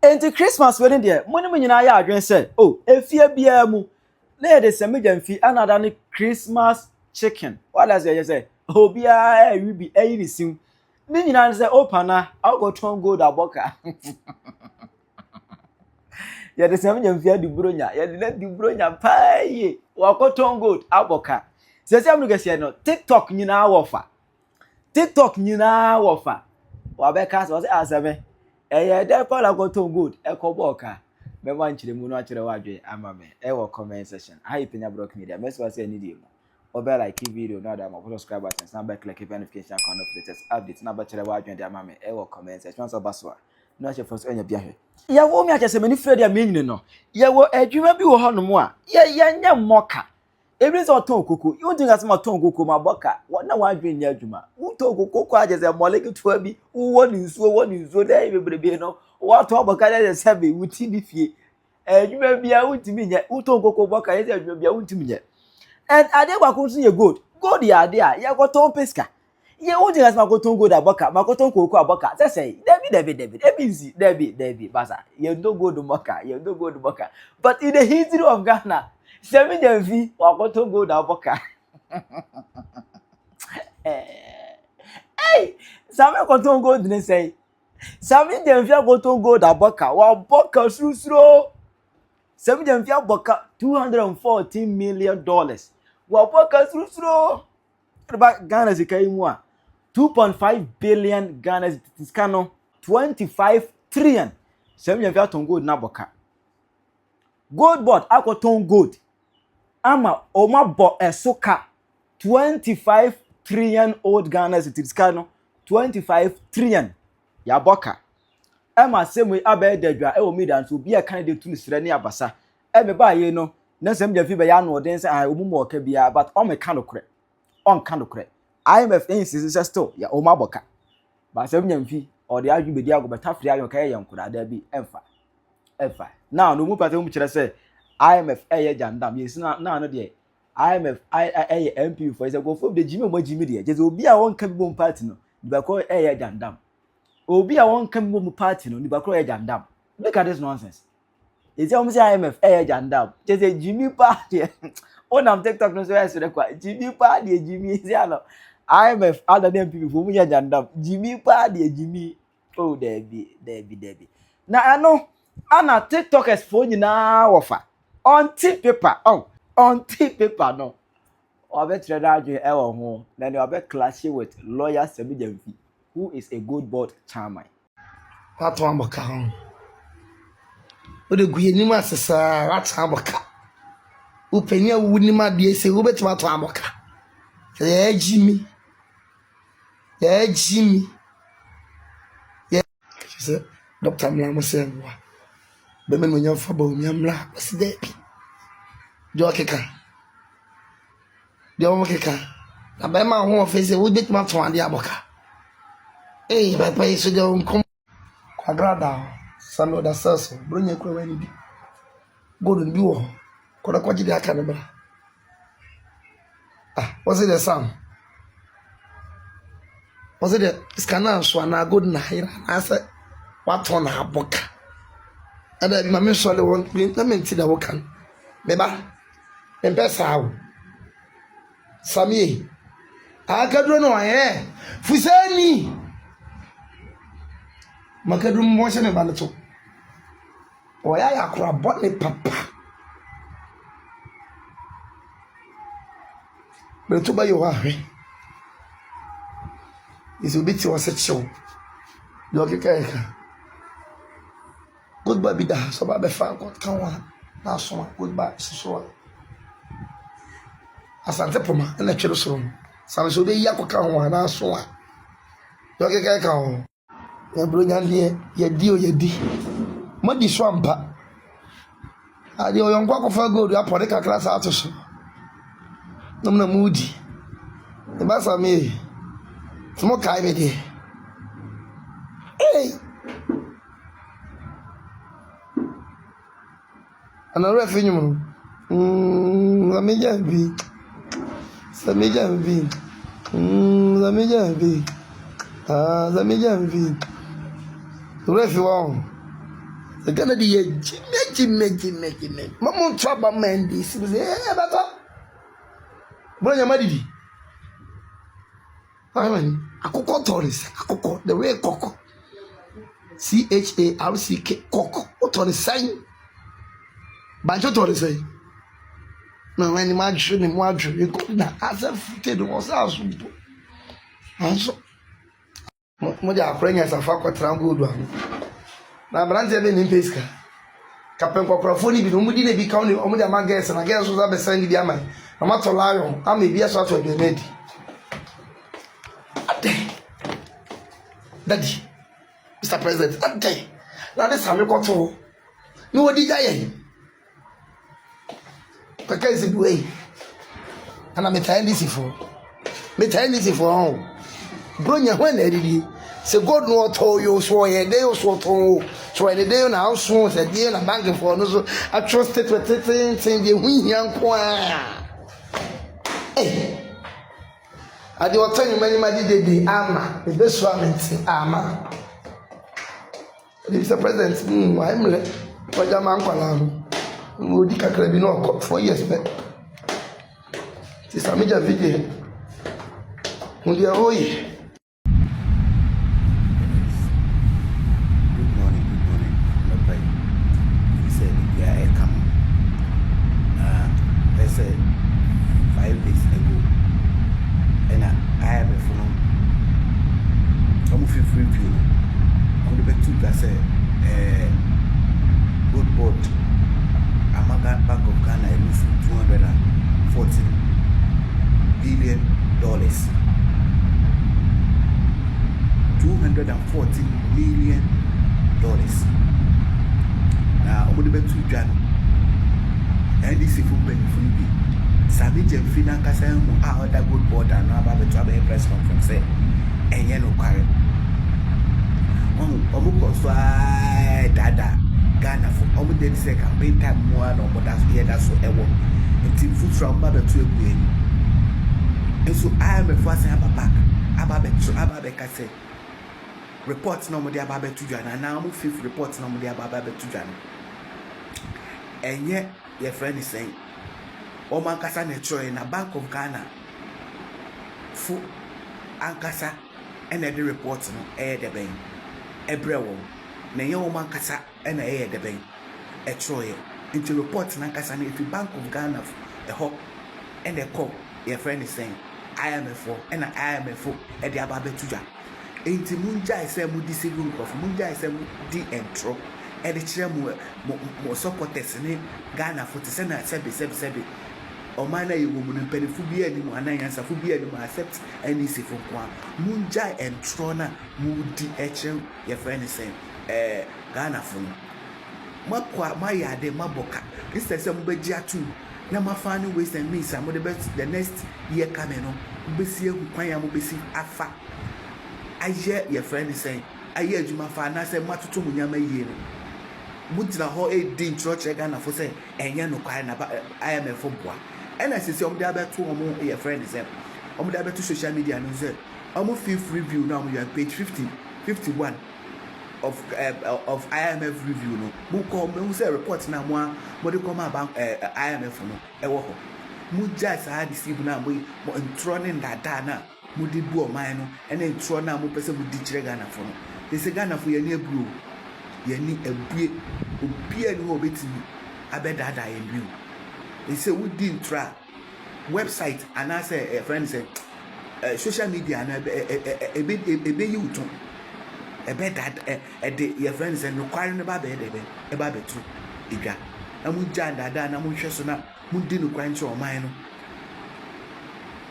Enti Christmas wedding there. Money me nyina ya adwen say, oh, efie bia mu. Na ye de Sammy Gyamfi another ni Christmas chicken. What does you say? Obia we be ayi sim. Ni nyina say opana, I go turn gold aboka. Ya de Sammy Gyamfi adi bronya, ya de na di bronya paaye. Wa ko turn gold aboka. Se am no gese no TikTok nyina wofa. TikTok nyina wofa. Wa be ka say aseme. De call go turn gold e ko boka. Me wan chire mu no achire wadwe ama me e wo comment section. Hi Penyah block media. Me so say any dey mo. Obe like video na da mo subscribe button na be click notification icon of the latest update na ba chire wadwe dey ama me e wo comment section so baso. No che first enya bia hwe. Ya wo mi achese mani fredi a menyin no. Ya wo adwuma bi wo hono mo a. Ya nya moka. Ebi so ton koko. You think as ma ton koko ma boka. Na wadwe nya adwuma. Wo ton koko ajese moleki to bi. Wo ni nsuo dey bebrebe no. What about Ghanian Sammy wuti bi fie adwuma bia wuntimi nya uto kokko boka ye adwuma bia wuntimi nya and ade kwakon so ye gold ya ade a ye goton pesca ye wuti gas makoton gold aboka makoton kokko aboka say David ebinzi David basa ye do gold boka but in the history of Ghana Sammy Gyamfi wakoton gold aboka hey Sammy koton gold ne say Sammy Gyamfi akoton gold aboka wa boka susuro Sammy Gyamfi aboka $214 million wa boka susuro ba Ghana zikai mu a 2.5 billion Ghana ziskano 25 trillion Sammy Gyamfi aton gold na boka GoldBod akoton gold ama o ma bo esoka 25 trillion old Ghana ziskano 25 trillion ya boka ema semwe abedadwa e o media nso bi e kan de tunu sire ne abasa e me ba ye no na Sammy Gyamfi be ya no den se ah omumu oka bia but o me kan okre on kan okre IMF insist still ya o ma boka ba Sammy Gyamfi o de adwu bedi agobeta firi ayon ka ye nkura da bi emfa now no mu pate mu kire se IMF eye jandam yes na no de IMF eye MP for say go for de jimi mo jimi de je obi a won kan bi party no ba ko eye jandam obi a won kam mu party no ni bakro e jandam. Look at this nonsense. Is you say IMF e jandam. Just a Jimmy party. On am TikTok no so e so kwa Jimmy party Jimmy say no. IMF other than people for mu jandam. Jimmy party Jimmy. Oh Debbie. Na ano ana TikTokers for nyina wofa. On tip paper. On tip paper no. Obe trader adwe e wo ho. Na ne obe clash with lawyer Sammy Gyamfi, who is a GoldBod chairman. What one boka hon? O de guye ni ma sesa what one boka? O Penyah wuni ma die se wo betima to amoka. Ye Jimmy. Yeah. She said, Dr. Mlamu say wa. Be men wonya fa ba omi amla se de bi. Jo keka. Na be ma ho ofese wo betima to ade aboka. Hey, papa is going come quadrada, son of the sauce, bring your query. Go to be war. Could I quite the academy? Ah, was it the song? Was it the scanner swan? Good night. I said, what on her book? And then my miss only won't be implemented the work. Beba, and best how Sammy. I can't know I am. Fusani. Makadum motion e banato oya yakura bone papa beto ba yo ahwe iso biti wose chiwo yo keka GoldBod bi da so ba be fa kan wa na so GoldBod so asante poma na twero so san so be yakoka ho na so yo keka ho ya bronya die ye di mo di swampa ade oyon kwa ko fa gold ya pore kakra sa ato so nom na mudi e ba sa me smo kai be die eh ana re finyum Sammy Gyamfi Sammy Gyamfi Sammy Gyamfi refi won The Ghana the Jimmy. Mamma trouble man this. But Bonya Madidi. Akoko Torres, Akoko, the way Coco. CHARCK Coco. What on the sign? Banjo Torres say. No, any margin in Madrid, you go now as a footed was out. And so, Moja Penyah as a fuck good one. Now, Brandon in Pesca. Captain Cocrofoni, be no more be counting on the Magas and I guess was up a sign the Yaman. I'm not a lion, I may be a sort of lady. Daddy, Mr. President, I'm day. Now this time you got to. No, what did I? Because it's way. And I'm telling this for. Me telling this for home. Brunya when they did. Say God no told you so a day or so to. So a day on our soon said, dear, and banking for no so. I trusted with saying the win young choir. Hey. I do tell you many the armor, the best one armor. Mr. President, I'm late for your man. Would you can be no 4 years back? This Sammy Gyamfi. Good morning. Nobody. He said, yeah, I come. Let's say 5 days ago. And I have a phone. I'm feel free to you. I'm the best to say, GoldBod. I'm a Bank of Ghana. I lose $214 billion. $214 million. Now, I'm the best to Ghana. And this is for benefit. Sammy Gyamfi na kasa mu a oda GoldBod and aba beto aba press conference and ye no kware omo ko so dada Ghana for omo dey say campaign time mo na omo da so ye da so ewo nti futura omo beto egu eni enso I am a first aba back aba be kase report na omo dey aba beto dwana na omo fifth report na omo dey aba beto dwana enye your friend is saying Oman Kasa Netroy na Bank of Ghana fu ankasa and the report no the bank ebrewo na ye Oman Kasa and the bank Troy into report na kasa na if Bank of Ghana ho and the call your friend is saying IMF and IMF the ababe tuja enti munja ise mu di segun of munja ise mu di entro and the chair mo supporters ni Ghana for to send sebi Omana you woman penifubia ni mu ananyansa fubia ni mu accept any se for kwa munja entrona mudi echen your friend is saying Ghana for makwa mayade maboka this is some beji atu na mafani waste and means am the best the next year coming no besi ehu kwan ya mo besi afa aye your friend is saying aye adwuma fa na say matoto munyama yie no mutina ho din church Ghana for say enye no kwan na IMF boa and I say om dey abeto omo your friend is om dey abeto social media no say omo fifth review now you are page 51 of IMF review no mo come mo say report na mo dey come about IMF no e wo ho mo just had deceive na mo entroning data na mo dey bu o man no and entro na mo pese mo di kire Ghana for no they say Ghana for ye ni ebru ye ni ebue obi ani ho betimi abedada ye biu they say we didn't try website and I say a friend say social media and a bit you too a bed that your friends and requiring about the true iga and we jan that and we just na mundin crime to mine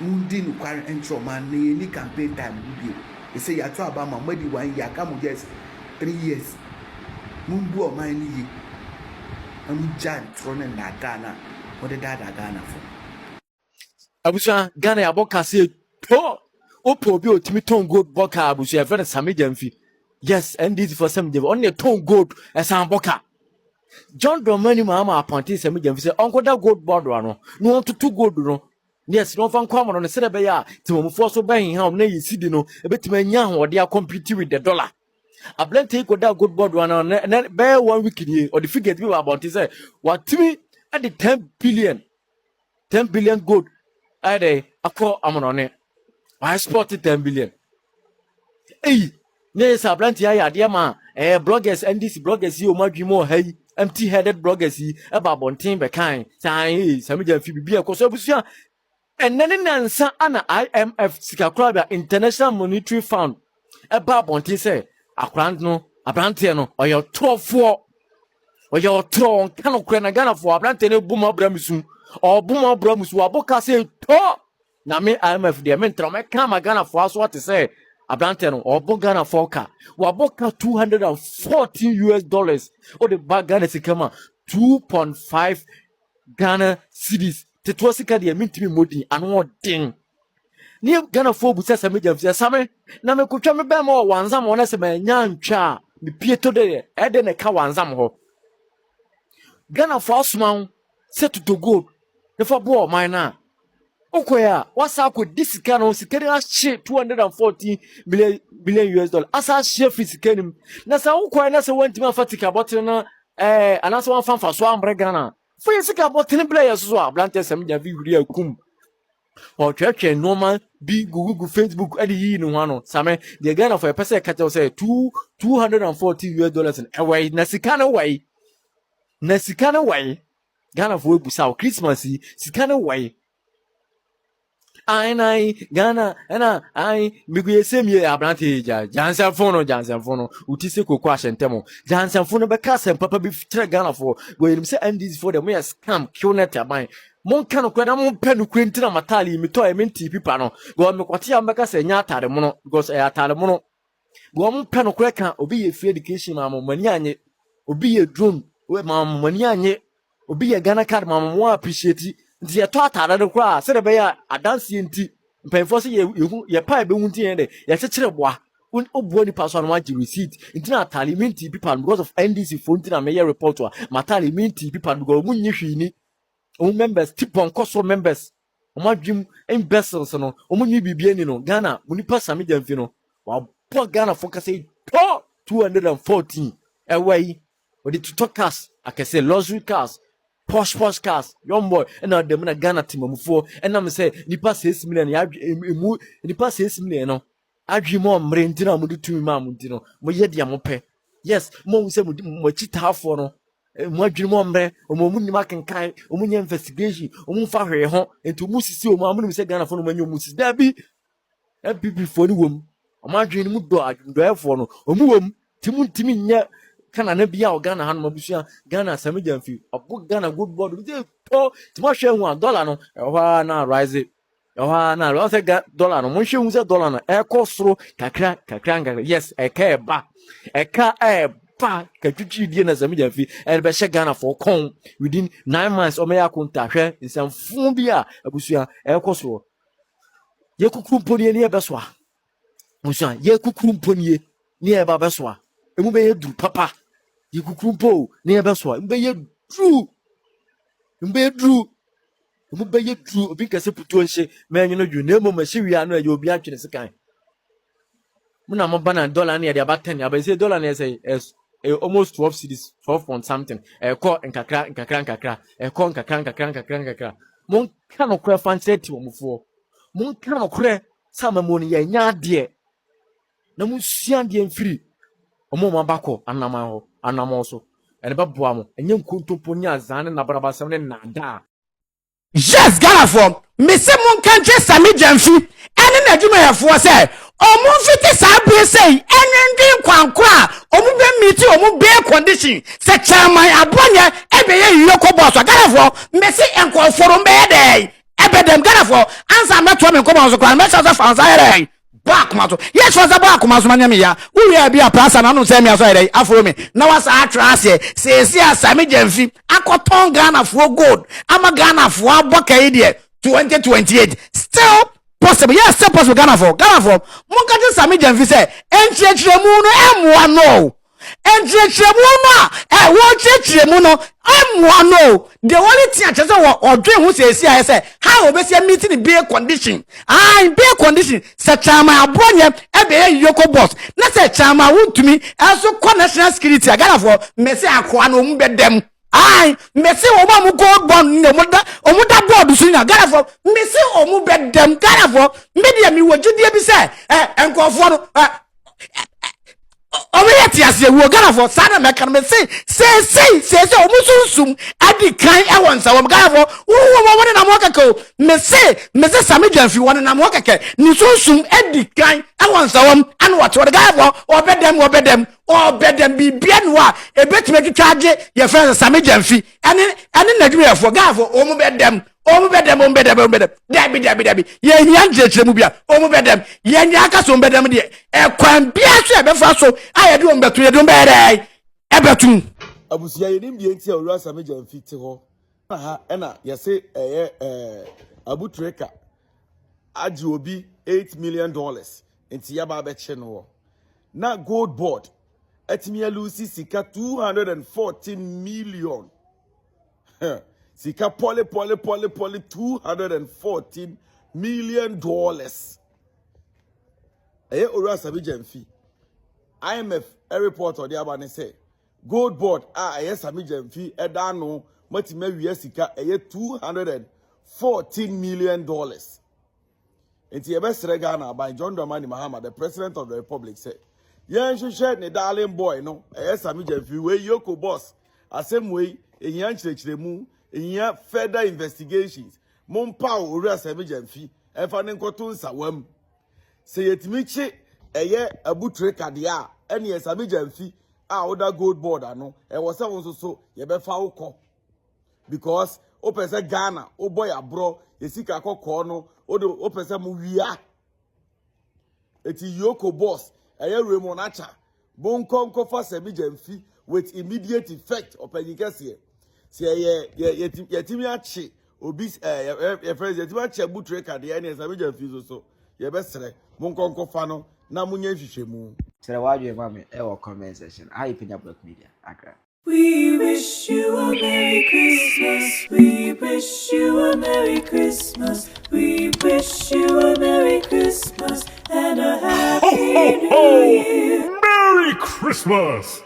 mundin crime intro man ni campaign time with you they say you try about my maybe 1 year come just 3 years mumbu o mine yi and we jan thrown in that Ghana what the dada Ghana for Abusa Ghana ya boka say po opo bi otimi ton gold boka abusa ya friend Sammy Gyamfi yes and this for Sammy Gyamfi on the ton gold esan boka John Domani mama appointee Sammy Gyamfi say onko da GoldBod no no to gold no yes no fan kwam no se be ya timomfo so ban ha na yisidi no ebetima nya ho de compete with the dollar Ablante ko da GoldBod one na be 1 week ni or the figure be about say what me at the 10 billion gold I dey akọ amonone I sport 10 billion eh ne sa Ablante ya de ma bloggers NDC bloggers yi o madwimo hai empty headed bloggers yi e ba bonten be kan sai Sammy Gyamfi bibia ko so busia enene nansa ana IMF Sikakra International Monetary Fund e ba bonten say akrant no Ablante no oyo trofo oyo tron kan okra na Ghana for Ablante ne buma bramusu o buma bramusu aboka say to na me IMF de me ntro me kan ma Ghana for aso what say Ablante no obo Ghana for ka waboka $214 o de ba Ghana sikama 2.5 Ghana cedis tetwa sika de mintimi modi ano den ni Ghana for bu say Sammy Gyamfi Sammy na me kotwa me be ma wanzam wona se ma nya ntwa me pieto de e de ne ka wanzam ho Ghana for asman set to go the for boy mine okoya wasa ko disika no sikari a share 240 billion US dollar asa share physically na sa okoya na se wantima fatika bottle na anasa wan fan so ambre Ghana for yesika bottle players so Ablante Sammy Gyamfi wuri akum or church normal big Google Facebook adi yi no hano Sammy the Ghana for a person catch say 240 US dollars in away na sikana way Ghana for busa Christmas sikana way ai Ghana na ai miguye semi Ablante jansan fono utise kokwa asentemo jansan fono be ka sem papa bi fitre Ghana for go yim say NDC for them yes scam kill net aban mon kan ko na mon penu kwentina matali mi to e menti pipa no go me kwate am be ka se nya atare mo no because e atare mo no go mon penu ko kan obi ye free education ma mo mani anye obi ye drone we ma mo mani anye obi ye Ghana card ma mo appreciate nti ye to atare no kwa se de be ya adanse nti mpemfo se ye pa be hunti ye de ye chekere boa obuo ni paso no wagi receipt nti na atare minti people because of NDC phone nti na me ye report wa matali minti people go munyi hwini members tip on cost members omadwim investors no omunyi bibie ni no Ghana munipa Sammy Gyamfi no wa po Ghana focus say 214 away with the to cars I can say luxury cars posh cars young boy and now them na Ghana team amfo and am say nipa 6 million ya nipa 6 million no adwi mo mre ntina mo ditumi ma mo ntino mo ye dia mo pe yes mo say mo chitafo no mo adwiri mo mre mo nyima kenkan mo nya investigation mo fa hwe ho ento mo sisi o mo amunu say Ghana fo no manyo mo sisi da bi MPP fo ni wom o ma adwiri mu do efo no o mu wom timi nya kana na bia o Ghana han mabusua Ghana Sammy Gyamfi obo Ghana GoldBod de to timo hwe hu dollar no ehwa na rise ehwa na lo say dollar no mo hwe hu say dollar no e kosoro kakra yes e ka pa katwitwi die na Sammy Gyamfi e be hye Ghana for con within 9 months o me yakunta hwe nsamfu bia abusua e kosoro ye kukuru mponi ne e beso a musua ye kukuru mponi ne e ba beso a emu be ye duru papa ye kukuru mpo ne e beso a mbe ye duru emu be ye duru obi kase putu onhye me nyi no dwu na emu ma hye wi anu e obi atwene sekan muna mo bana dollar ne e about 10 ya be say dollar ne say almost 12 cedis 12 point something ko nkakra ko nkakra mon kan okra fancy mo mfo mon kan okra sama mo ne ya nya de na mo sua de mfiri omo ma bako anama so ene beboa mo enye nkontompo nya azane na barabasam ne nada yes Ghana for me se mon kanche Sammy Gyamfi ene na dwuma yefo se omo fiti sabre sei ene ndin kwankwa omo be meet omo be condition se chairman abonye ebe ye yoko boss Ghana for me se enko forum be dey ebe dem Ghana for answer me to me ko boss kwa me say fansa here back mato yes for the back maso manya me ya we be a plaza na no say me aso here afro me na was atrase say Sammy Gyamfi akoton Ghana for gold ama Ghana for aboka ide 2028 still possible yes still possible Ghana for mon ka Sammy Gyamfi say enchechemu no emwa no enchechemu no wo che nchechiremu no amua no the only thing achese wo odwen ho sesi aye say how obesi meeting the beer condition beer condition se chama abonye ebe yoko boss na se chama wuntumi enso kwa national security agara for mesi akwa no mu bedem mesi omo mu GoldBod ne omuda board so nya gara for mesi omu bedem gara for media mi wojudie bi say enkofo no Omiyeti asiye wo gara for sana meka me say omusunsum adi kan ewonsa wo gara for wo na mo keke me say Sammy Gyamfi won na mo keke ni sunsum adi kan ewonsa wo anu wato gara for obedem bibia no a ebetime kikaje ye friend Sammy Gyamfi ene nadwuma ye for gara for omu bedem dabi ye nya nchechemu bia omu bedem ye nya aka so bedem de ekwan bia so e be fa so aye de ombetu ye de ombere ebetu abusia ye nim de enti a owura Sammy Gyamfi te ho ha ena ye se abutreka agi obi $8 million enti ya ba be che no na GoldBod etimi ya lucy sika 214 million sika pole $214 million. Owura Sammy Gyamfi IMF a report or the abane say GoldBod Sammy Gyamfi edano matima wi sika $214 million. Enti ebesere Ghana by John Dramani Mahama, the president of the republic, say yen hwehwe ne darling boy no Sammy Gyamfi we yoko boss asem we ehian chirechiremu ehian further investigations mompa owura Sammy Gyamfi efa ne nkoto nsawam se yetimi chi abutreka de a ene Sammy Gyamfi oda GoldBod ano wo se won so ye be fa wokọ because o pese Ghana o boy abro esika kokọ no o pese mu wia eti yoko boss Raymond Acha bonkonko for Sammy Gyamfi with immediate effect of Penyah say yetimi achi obi friends yetimi achi abutreka de ene Sammy Gyamfi so ye besere bonkonko fa no na munye hwehwemu Sere wadwe mame comment section Penyah Black Media Accra. We wish you a Merry Christmas. We wish you a Merry Christmas. We wish you a Merry Christmas and a Happy New Year. Merry Christmas!